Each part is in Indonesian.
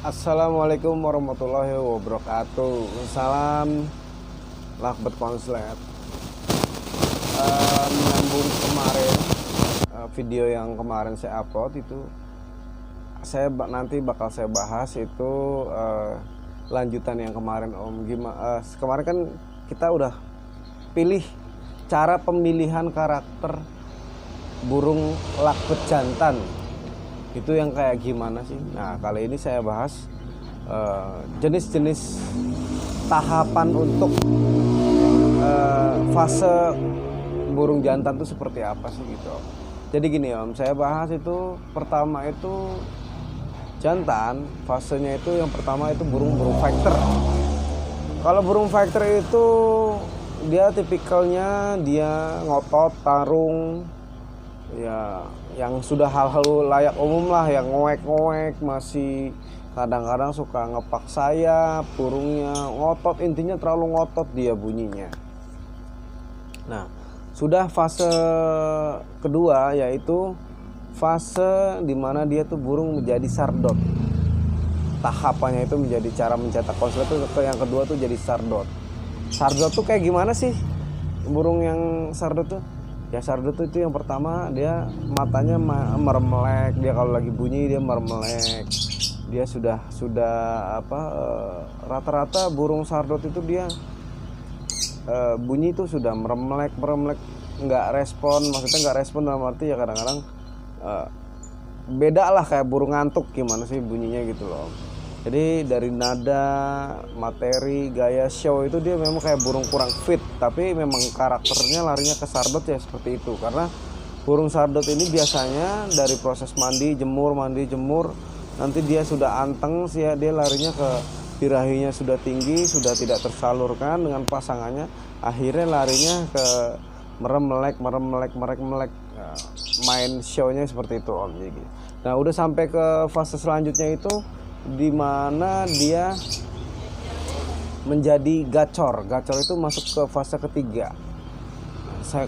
Assalamualaikum warahmatullahi wabarakatuh. Salam lakbet konslet. Menyambung kemarin video yang kemarin saya upload itu, nanti bakal saya bahas itu lanjutan yang kemarin Om. Gimana? Kemarin kan kita udah pilih cara pemilihan karakter burung lakbet jantan. Itu yang kayak gimana sih? Nah, kali ini saya bahas jenis-jenis tahapan untuk fase burung jantan itu seperti apa sih gitu. Jadi gini Om, saya bahas itu pertama itu jantan, fasenya itu yang pertama itu burung fighter. Kalau burung fighter itu dia tipikalnya dia ngotot, tarung, ya yang sudah hal-hal layak umum lah, yang ngoek-ngoek, masih kadang-kadang suka ngepak sayap, burungnya ngotot, intinya terlalu ngotot dia bunyinya. Nah, sudah fase kedua yaitu fase dimana dia tuh burung menjadi sardot. Tahapannya itu menjadi cara mencetak konslet itu yang kedua tuh jadi sardot. Sardot tuh kayak gimana sih burung yang sardot tuh? Ya sardot itu yang pertama dia matanya mermelek, dia kalau lagi bunyi dia mermelek. Dia sudah rata-rata burung sardot itu dia bunyi itu sudah mermelek, nggak respon, maksudnya nggak respon dalam arti ya kadang-kadang beda lah kayak burung ngantuk gimana sih bunyinya gitu loh. Jadi dari nada, materi, gaya show itu dia memang kayak burung kurang fit, tapi memang karakternya larinya ke sardot ya seperti itu. Karena burung sardot ini biasanya dari proses mandi jemur, nanti dia sudah anteng sih ya, dia larinya ke birahinya sudah tinggi, sudah tidak tersalurkan dengan pasangannya, akhirnya larinya ke merem-melek. Nah, main show-nya seperti itu Om. Nah, udah sampai ke fase selanjutnya itu di mana dia menjadi gacor. Gacor itu masuk ke fase ketiga.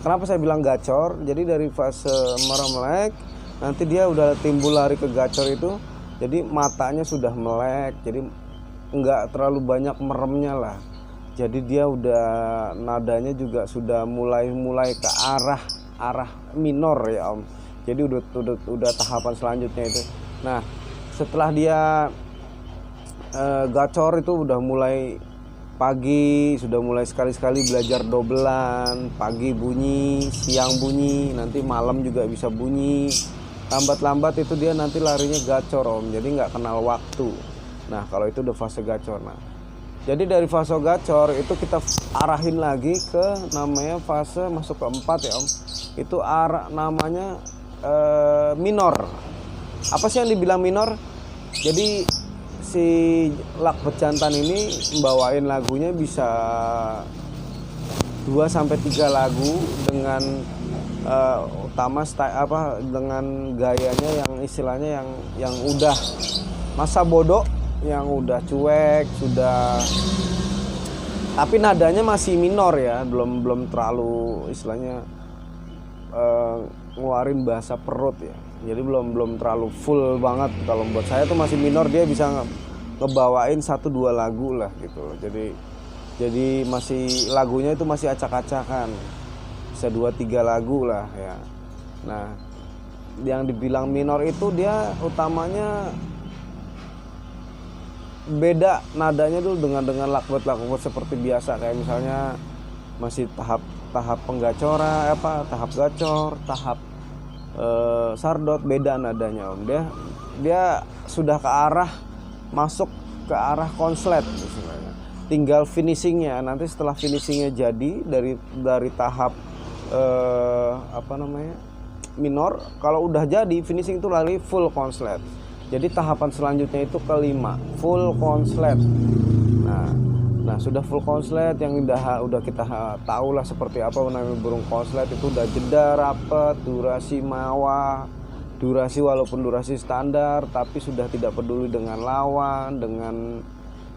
Kenapa saya bilang gacor? Jadi dari fase merem-melek nanti dia udah timbul lari ke gacor itu. Jadi matanya sudah melek, jadi nggak terlalu banyak meremnya lah. Jadi dia udah nadanya juga sudah mulai ke arah minor ya Om. Jadi udah tahapan selanjutnya itu. Nah, setelah dia gacor itu udah mulai pagi, sudah mulai sekali-sekali belajar dobelan, pagi bunyi, siang bunyi, nanti malam juga bisa bunyi. Lambat-lambat itu dia nanti larinya gacor Om, jadi nggak kenal waktu. Nah, kalau itu udah fase gacor. Nah, jadi dari fase gacor itu kita arahin lagi ke namanya fase masuk ke 4 ya Om. Itu namanya minor. Apa sih yang dibilang minor? Jadi si lakbet jantan ini membawain lagunya bisa 2-3 lagu dengan utama dengan gayanya yang istilahnya yang udah masa bodoh, yang udah cuek, sudah, tapi nadanya masih minor ya, belum terlalu istilahnya ngeluarin bahasa perut ya. Jadi belum terlalu full banget. Kalau buat saya tuh masih minor, dia bisa ngebawain 1-2 lagu lah gitu. Jadi masih lagunya itu masih acak-acakan, bisa 2-3 lagu lah ya. Nah, yang dibilang minor itu dia utamanya beda nadanya dulu dengan lakbet seperti biasa, kayak misalnya masih tahap penggacoran, tahap gacor, tahap sardot, beda nadanya Om. Dia sudah masuk ke arah konslet misalnya. Tinggal finishingnya, nanti setelah finishingnya jadi dari tahap minor, kalau udah jadi finishing itu lari full konslet. Jadi tahapan selanjutnya itu kelima, full konslet. Nah, sudah full konslet yang udah kita tahu lah seperti apa namanya burung konslet itu, udah jeda rapet, durasi mawah, durasi walaupun durasi standar, tapi sudah tidak peduli dengan lawan, dengan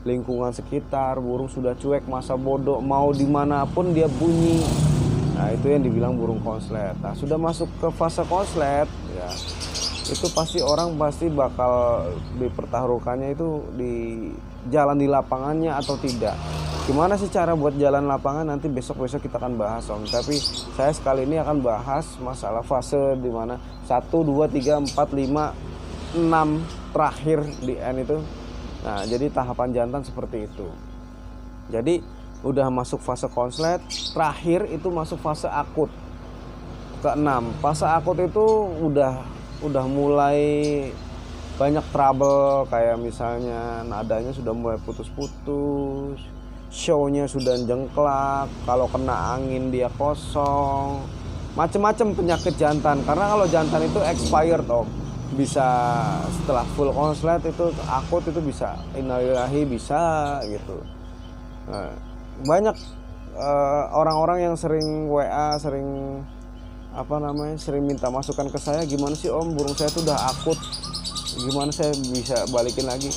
lingkungan sekitar, burung sudah cuek, masa bodoh, mau dimanapun dia bunyi. Nah, itu yang dibilang burung konslet. Nah, sudah masuk ke fase konslet ya. itu pasti orang pasti bakal dipertaruhkannya itu di jalan di lapangannya atau tidak. Gimana sih cara buat jalan lapangan, nanti besok-besok kita akan bahas Om. Tapi saya sekali ini akan bahas masalah fase di mana 1, 2, 3, 4, 5, 6 terakhir di N itu. Nah, jadi tahapan jantan seperti itu. Jadi udah masuk fase konslet, terakhir itu masuk fase akut. Ke-6, fase akut itu udah mulai banyak trouble, kayak misalnya nadanya sudah mulai putus-putus, show-nya sudah jengklak, kalau kena angin dia kosong, macem-macem penyakit jantan. Karena kalau jantan itu expired Om, bisa setelah full konslet itu akut itu bisa innalillahi bisa gitu. Nah, banyak orang-orang yang sering WA, sering minta masukan ke saya, gimana sih Om, burung saya tuh udah akut, gimana saya bisa balikin lagi.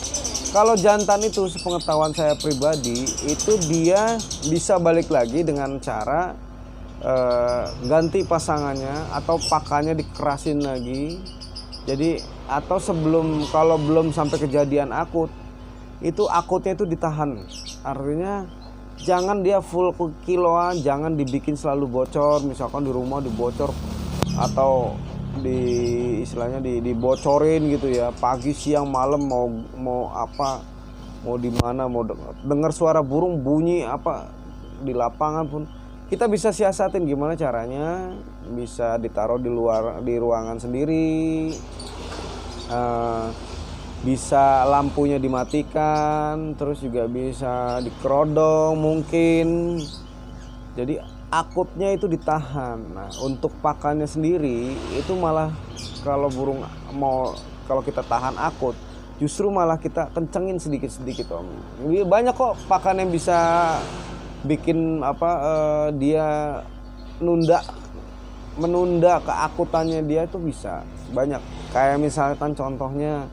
Kalau jantan itu sepengetahuan saya pribadi itu dia bisa balik lagi dengan cara ganti pasangannya atau pakannya dikerasin lagi. Jadi atau kalau belum sampai kejadian akut, itu akutnya itu ditahan. Artinya jangan dia full kiloan, jangan dibikin selalu bocor. Misalkan di rumah dibocor atau dibocorin gitu ya, pagi siang malam mau di mana, mau dengar suara burung bunyi apa di lapangan pun kita bisa siasatin. Gimana caranya? Bisa ditaruh di ruangan sendiri, bisa lampunya dimatikan, terus juga bisa dikerodong mungkin. Jadi akutnya itu ditahan. Nah, untuk pakannya sendiri itu malah kalau kalau kita tahan akut, justru malah kita kencengin sedikit-sedikit Om. Banyak kok pakan yang bisa bikin dia menunda keakutannya dia itu bisa banyak. Kayak misalkan contohnya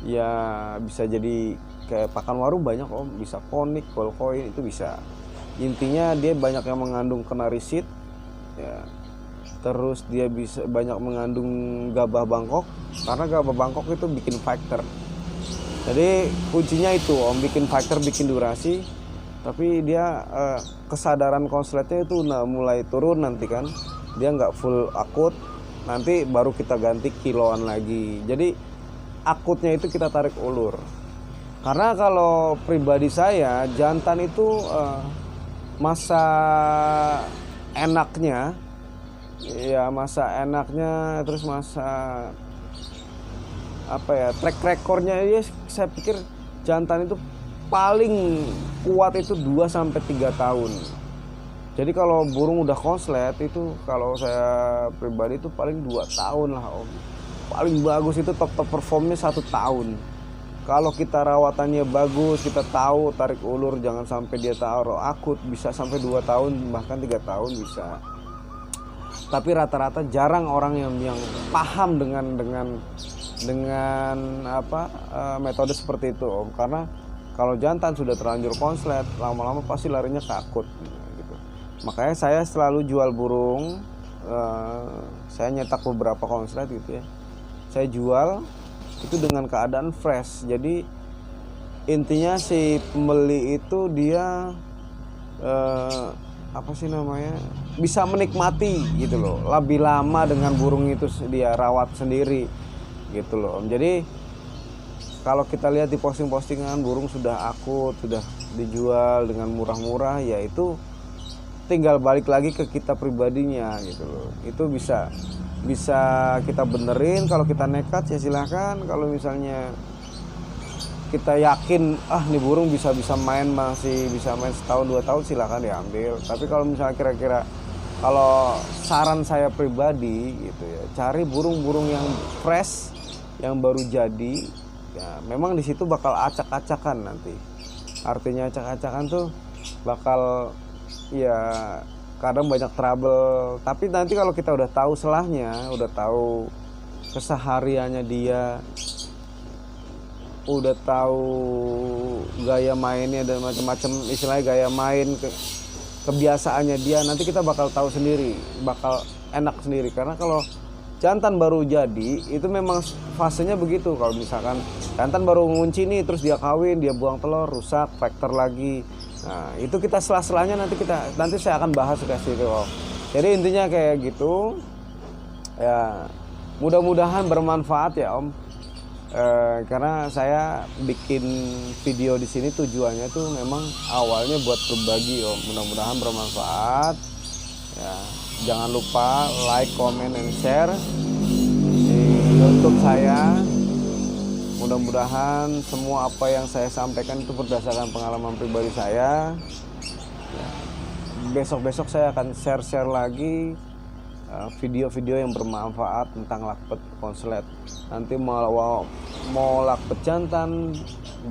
ya bisa jadi kayak pakan warung banyak Om, bisa konik, kolkoin itu bisa. Intinya dia banyak yang mengandung kenarisit ya. Terus dia bisa banyak mengandung gabah Bangkok, karena gabah Bangkok itu bikin factor. Jadi kuncinya itu Om, bikin factor, bikin durasi. Tapi dia kesadaran konsletnya itu mulai turun nanti kan. Dia nggak full akut, nanti baru kita ganti kiloan lagi. Jadi akutnya itu kita tarik ulur. Karena kalau pribadi saya, jantan itu masa enaknya terus masa track recordnya ya, saya pikir jantan itu paling kuat itu 2-3 tahun. Jadi kalau burung udah konslet itu, kalau saya pribadi itu paling 2 tahun lah Om. Paling bagus itu top performnya 1 tahun. Kalau kita rawatannya bagus, kita tahu tarik ulur, jangan sampai dia taruh akut, bisa sampai 2 tahun bahkan 3 tahun bisa. Tapi rata-rata jarang orang yang paham dengan metode seperti itu Om. Karena kalau jantan sudah terlanjur konslet, lama-lama pasti larinya ke akut gitu. Makanya saya selalu jual burung, saya nyetak beberapa konslet gitu ya, saya jual itu dengan keadaan fresh. Jadi intinya si pembeli itu dia bisa menikmati gitu loh, lebih lama dengan burung itu dia rawat sendiri gitu loh Om. Jadi kalau kita lihat di posting-postingan burung sudah akut, sudah dijual dengan murah-murah, ya itu tinggal balik lagi ke kita pribadinya gitu loh. Itu bisa kita benerin. Kalau kita nekat ya silakan. Kalau misalnya kita yakin nih burung masih bisa main setahun 2 tahun, silakan diambil. Tapi kalau misalnya kira-kira, kalau saran saya pribadi gitu ya, cari burung-burung yang fresh, yang baru jadi. Ya, memang di situ bakal acak-acakan nanti. Artinya acak-acakan tuh bakal ya kadang banyak trouble. Tapi nanti kalau kita udah tahu selahnya, udah tahu kesehariannya dia, udah tahu gaya mainnya dan macam-macam, istilahnya gaya main, kebiasaannya dia, nanti kita bakal tahu sendiri, bakal enak sendiri. Karena kalau jantan baru jadi itu memang fasenya begitu. Kalau misalkan jantan baru ngunci nih, terus dia kawin, dia buang telur, rusak, factor lagi. Nah itu kita selah-selahnya nanti saya akan bahas kasih itu Om. Jadi intinya kayak gitu ya, mudah-mudahan bermanfaat ya Om. Karena saya bikin video di sini tujuannya tuh memang awalnya buat berbagi Om. Mudah-mudahan bermanfaat ya. Jangan lupa like, comment, and share di YouTube saya. Mudah-mudahan semua apa yang saya sampaikan itu berdasarkan pengalaman pribadi saya ya. Besok-besok saya akan share lagi video-video yang bermanfaat tentang lakbet konslet. Nanti mau lakbet jantan,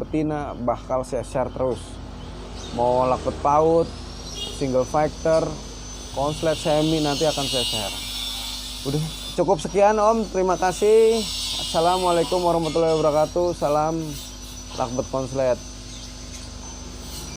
betina bakal saya share terus. Mau lakbet paut, single factor, konslet, semi nanti akan saya share. Udah cukup sekian Om, terima kasih. Assalamualaikum warahmatullahi wabarakatuh. Salam lakbet konslet.